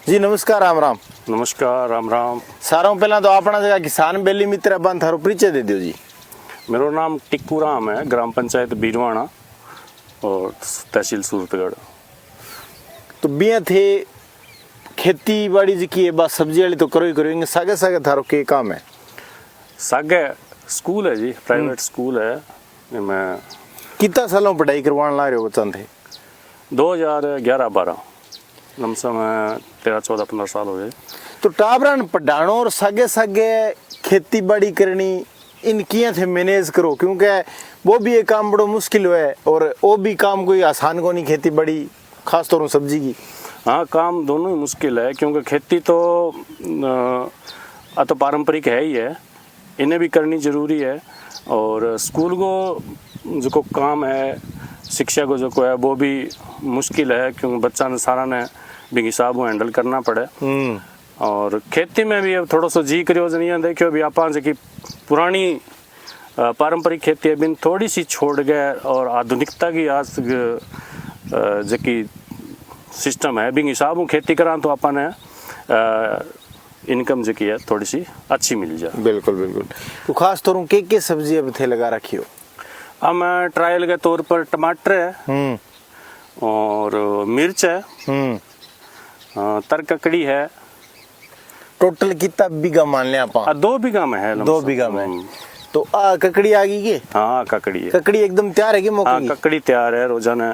जी नमस्कार, राम राम। नमस्कार, राम राम। सारों पहला तो अपना जगह किसान बेली मित्र बन थारो परिचय दे दियो जी। मेरा नाम टिक्कू राम है, ग्राम पंचायत बीरवाना और तहसील सूरतगढ़। तो बिया थे खेती बाड़ी जी की बात सब्जी वाली तो करो ही करो, सागे सागे थारो के काम है? सागे स्कूल है जी, प्राइवेट स्कूल है। मैं कितना सालों पढ़ाई करवाने ला रहे हो बच्चन थे? 2011-12 लमसम 13-14-15 साल हो गए। तो टाबरन पढ़ानो और सागे सागे खेती बाड़ी करनी इन किया थे मैनेज करो, क्योंकि वो भी एक काम बड़ो मुश्किल है और वो भी काम कोई आसान को नहीं, खेती बाड़ी खास तौर पर सब्जी की। हाँ, काम दोनों ही मुश्किल है क्योंकि खेती तो पारंपरिक है ही है, इन्हें भी करनी ज़रूरी है। और स्कूल को जो को काम है, शिक्षा को जो को है वो भी मुश्किल है क्योंकि बच्चा ने सारा ने भी हिसाब को हैंडल करना पड़े। और खेती में भी अब थोड़ा सा जी करियो नहीं देखियो भी आप जी पुरानी पारंपरिक खेती है बिन थोड़ी सी छोड़ गए और आधुनिकता की आज जकी सिस्टम है बिन हिसाब खेती करा तो अपन इनकम जो है थोड़ी सी अच्छी मिल जाए। बिल्कुल बिल्कुल। तो खास तौर के सब्जी अब थे लगा रखी हो? अब मैं ट्रायल के तौर पर टमाटर है और मिर्च है, तरककड़ी है। टोटल कितना बीघा मान लिया आप? 2 बीघा में है। 2 बीघा में तो ककड़ी आ गई के? हाँ, ककड़ी है। ककड़ी एकदम तैयार है कि मौके? हाँ, ककड़ी तैयार है। रोजाना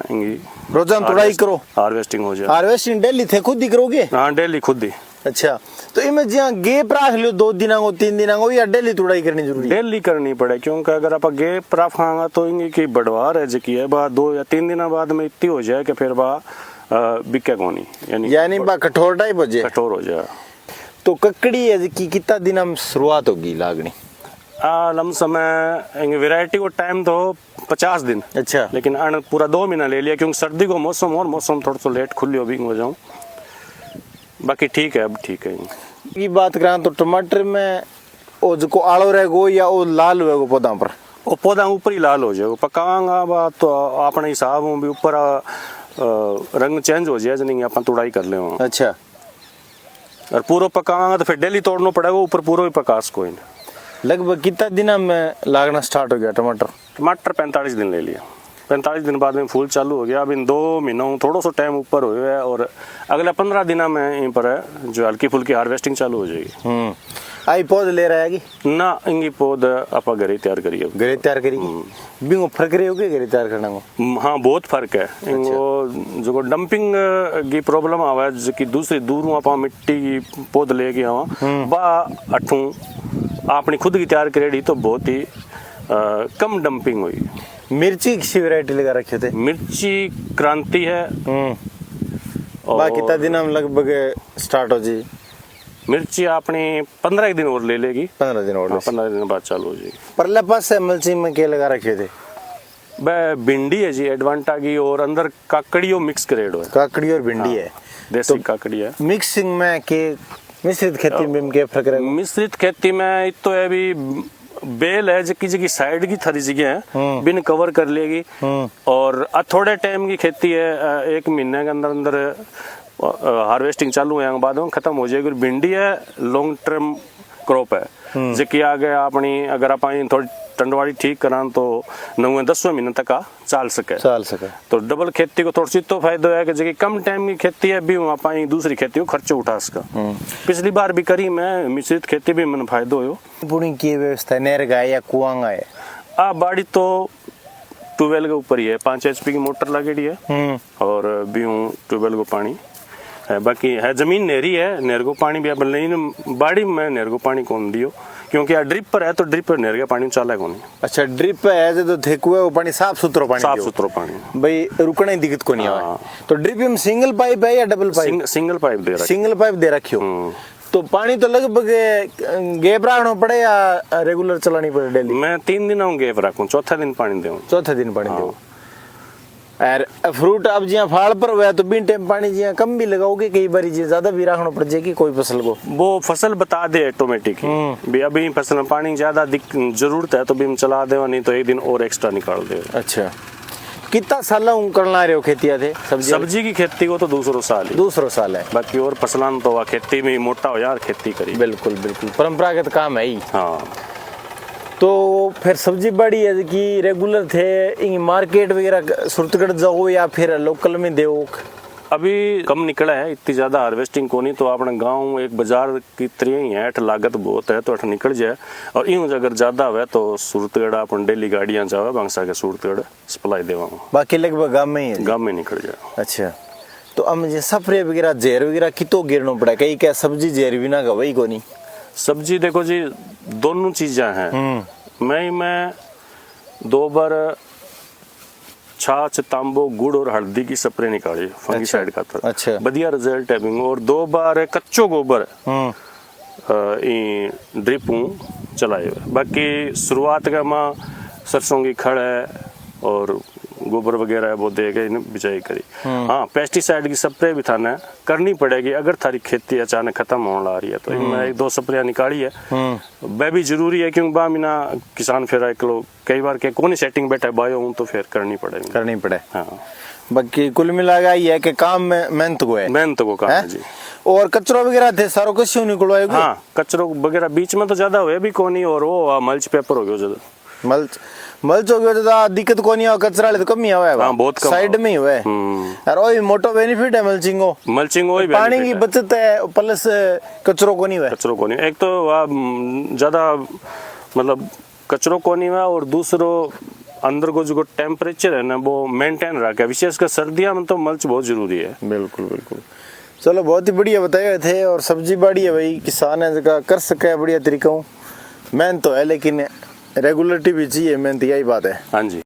तुड़ाई करो, हार्वेस्टिंग हो जाए। हार्वेस्टिंग डेली थे खुद ही करोगे? हाँ, डेली खुद ही। अच्छा, तो इनमें जहाँ गैप रख लियो 2 दिनों को 3 दिनों को, या डेली तुड़ाई करनी जरूरी है? डेली करनी पड़े क्योंकि अगर आप गैप रखांगा तो इनकी की बढ़वार है जी है बा 2 या 3 दिन बाद में इतनी हो जाए कि फिर बा बिके कोनी, यानी बा कठोर टाइप हो जाए, कठोर हो जाए। तो ककड़ी है की कितना दिन में शुरुआत होगी लागनी? लमसम वैरायटी को टाइम तो 50 दिन। अच्छा, लेकिन पूरा 2 महीना ले लिया क्योंकि सर्दी को मौसम और मौसम थोड़ा सा लेट खुली हो जाऊँ। बाकी ठीक है, अब ठीक है। ये बात करा तो टमाटर में वो जो आलो रहेगो या वो लाल होएगो पौधा पर? वो पौधा ऊपर ही लाल हो जाएगा, पकावांगा बात तो अपने हिसाब भी ऊपर रंग चेंज हो जाए नहीं अपन तुड़ाई कर ले। अच्छा, और पूरा पकावांगा तो फिर डेली तोड़ना पड़ेगा, ऊपर पूरा ही पकास कोई नहीं। लगभग कितना दिन में लागना स्टार्ट हो गया टमाटर? टमाटर 45 दिन ले लिया। 45 दिन बाद में फूल चालू हो गया। अब इन 2 महीनों थोड़ा सा टाइम ऊपर हो गया और अगले 15 दिनों में यहीं पर है जो हल्की फुल्की हार्वेस्टिंग चालू हो जाएगी। आई पौध ले रहा है ना? इंगी पौध आप घरे तैयार करिए। घरे तैयार करी बिंगो फर्क रहे होगे घरे तैयार करना को? हाँ, बहुत फर्क है। इंगो जो डंपिंग की प्रॉब्लम आवा जो कि दूसरी दूर आप मिट्टी की पौध लेके आवा बा अठू अपनी खुद की तैयार करेगी तो बहुत ही कम डंपिंग हुई। मिर्ची की वैरायटी लगा रखे थे? मिर्ची क्रांति है। और कितना दिन में लगभग स्टार्ट हो जी? मिर्ची अपनी 15 दिन और ले लेगी। 15 दिन और? 15 दिन बाद चालू हो जाएगी। परले पास से मल्चिंग में क्या लगा रखे थे? भिंडी है जी, एडवांटा की, और अंदर काकड़ी और मिक्स करेड है। काकड़ी और भिंडी है, देसी काकड़ी है। मिक्सिंग में के मिश्रित खेती में क्या फर्क है? मिश्रित खेती में तो है भी बेल है जो साइड की थारी जगह है बिन कवर कर लेगी और थोड़े टाइम की खेती है, 1 महीने के अंदर अंदर हार्वेस्टिंग चालू है बाद में खत्म हो जाएगी। भिंडी है लॉन्ग टर्म क्रॉप है जो कि आगे अपनी अगर आप थोड़ी टंडवाड़ी ठीक करा तो 9-10 महीने तक चाल सके। तो डबल खेती को थोड़ा सी तो फायदा है कि जो कम टाइम की खेती है भी आप दूसरी खेती को खर्चो उठा सका। पिछली बार भी करी मैं मिश्रित खेती भी मैंने फायदा हो। पूरी की व्यवस्था नहर का है या कुआं है? बाड़ी तो ट्यूबवेल के ऊपर ही है, 5 HP की मोटर लगेड़ी है और भी ट्यूबवेल को पानी है। बाकी है जमीन नहरी है, नहर को पानी भी नहीं, बाड़ी में नहर को पानी कौन दियो क्योंकि ड्रिप पर है तो ड्रिप पर नहर का पानी चला कौन। अच्छा, ड्रिप पे है तो थेकुए वो पानी साफ सुथरा पानी भाई रुकने दिक्कत को नहीं आवे। तो ड्रिप में सिंगल पाइप है या डबल पाइप? सिंगल पाइप दे रखी। सिंगल पाइप दे रखी हो तो पानी तो लगभग गैप रखना पड़े या रेगुलर चलानी पड़े डेली? मैं 3 दिन गैप रखूं, चौथा दिन पानी दूं। चौथा दिन पानी दूं। और फ्रूट अब जिया फाड़ पर हुआ तो बिन टाइम पानी जिया कम भी लगाओगे, कई बार जी ज्यादा भी रखना पड़ जाएगी कोई फसल को? वो फसल बता दे ऑटोमेटिक भी अभी फसल में पानी ज्यादा जरूरत है तो भी हम चला दे, नहीं तो 1 दिन और एक्स्ट्रा निकाल दे। अच्छा, कितना साल करना रहे हो खेती थे सब्जी की खेती को तो दूसरो साल ही, दूसरो साल है। बाकी और फसलान तो वह खेती में ही मोटा हो यार खेती करी। बिल्कुल बिल्कुल परंपरागत काम है ही। हाँ तो फिर सब्जी बाड़ी है कि रेगुलर थे इन मार्केट वगैरह सूरतगढ़ जाओ या फिर लोकल में देओ? अभी कम निकला है, इतनी ज्यादा हार्वेस्टिंग को नहीं, तो अपने गांव एक बाजार की तरह ही है, लागत बहुत है तो अठ निकल जाए। और यूं अगर ज्यादा हुआ तो सूरतगढ़ अपन डेली गाड़ियां जावे बांसा के सूरतगढ़ सप्लाई देवा, बाकी लगभग गांव में ही है। गांव में निकल जाए। अच्छा, तो अब मुझे स्प्रे वगैरह जहर वगैरह कितो गिरना पड़ा? कई क्या सब्जी जहर बिना का वही को नहीं? सब्जी देखो जी दोनों चीजें हैं। मैं 2 बार छाछ, तांबो, गुड़ और हल्दी की स्प्रे निकाली फंगीसाइड का था। अच्छा, बढ़िया रिजल्ट है। और 2 बार कच्चो गोबर ड्रिप चलाए। बाकी शुरुआत का माँ सरसों की खड़ है और गोबर वगैरह है वो दे के बिचाई करी। हाँ, पेस्टिसाइड की स्प्रे भी था ना करनी पड़ेगी अगर थारी खेती अचानक खत्म होने ला रही है तो। मैं 1-2 स्प्रे निकाली है, वह भी जरूरी है क्योंकि बा मिना किसान फिर एक लोग कई बार के कौन सेटिंग बैठा है बायो तो फिर करनी पड़े। हाँ, बाकी कुल मिला ये है कि काम में मेहनत को है, मेहनत को काम है जी। और कचरा वगैरह थे सारो कस्यों निकलवाएगा? हाँ, कचरो वगैरह बीच में तो ज्यादा हुए भी कौन ही, और वो मल्च पेपर हो गया ज्यादा। मल्च हो गया तो दिक्कत को नहीं, कचरा ले तो कम ही हुआ है। हाँ, बहुत कम साइड में ही हुआ है। और वही मोटो बेनिफिट है मल्चिंग वही पानी की बचत है प्लस कचरो को नहीं हुआ। कचरो को नहीं, एक तो ज्यादा मतलब कचरो को नहीं हुआ, और दूसरो अंदर को जो टेम्परेचर है ना वो मेंटेन रखा, विशेषकर सर्दियों में तो मल्च बहुत जरूरी है। बिल्कुल बिल्कुल। चलो बहुत ही बढ़िया बताए थे। और सब्जी बाड़ी है भाई किसान है जगह कर सके बढ़िया तरीका। मेहनत तो है लेकिन रेगुलरिटी भी चाहिए, मेहनत यही बात है। हाँ जी।